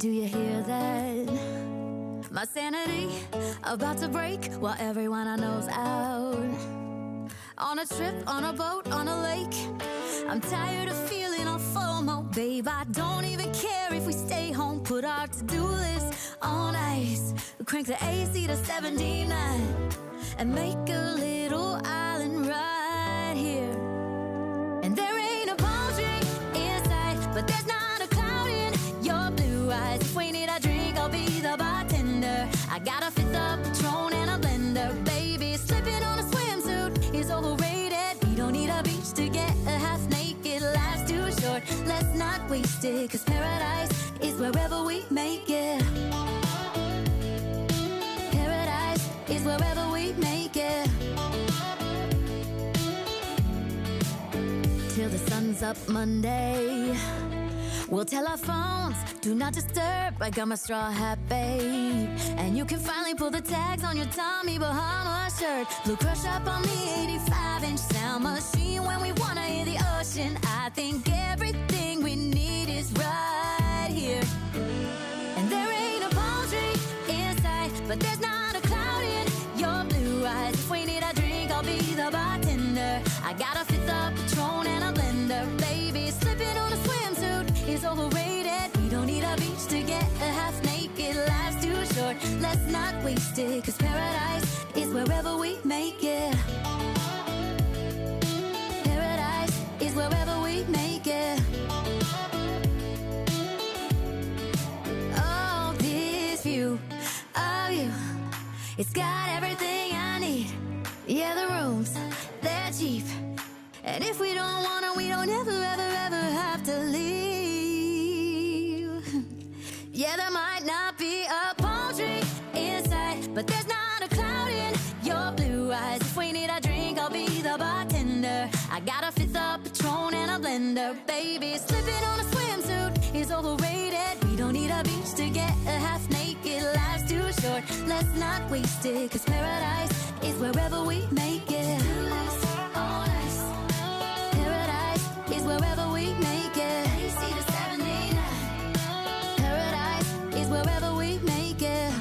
Do you hear that? My sanity about to break while everyone I know's out. On a trip, on a boat, on a lake. I'm tired of feeling all FOMO, babe. I don't even care if we stay home. Put our to-do list on ice. Crank the AC to 79 and make a little island right here. And there ain't a palm tree in sight, but there's not a cloud in your blue eyes. If we need a drink, I'll be the bartender. I got a fifth of Patron and a blender, baby. Slipping on a swimsuit is overrated. We don't need a beach to get a half naked. Life's too short, let's not waste it, 'cause paradise is wherever we make it. Paradise is wherever we make it. Till the sun's up Monday, we'll tell our phones, do not disturb. I got my straw hat, babe. And you can finally pull the tags on your Tommy Bahama shirt. Blue crush up on the 85-inch sound machine. When we wanna hear the ocean, I think everything we need is right here. And there ain't a palm tree in sight, but there's not a cloud in your blue eyes. If we need a drink, I'll be the bartender. I got a fifth of Patron and a blender, baby. Slipping on a swimsuit is overrated. We don't need a beach to get a half naked. Life's too short, let's not waste it, 'cause paradise is wherever we make it. Paradise is wherever we make it. Oh, this view of you, it's got everything I need. Yeah, the rooms, they're cheap. And if we don't want it, we don't ever, ever, ever have to leave. Yeah, there might not be a palm tree inside, but there's not a cloud in your blue eyes. If we need a drink, I'll be the bartender. I got a fifth of Patron and a blender, baby. Slipping on a swimsuit is overrated. We don't need a beach to get a half naked. Life's too short, let's not waste it, 'cause paradise is wherever we make it. Paradise is wherever we make it. AC to 79. Paradise is wherever we make it.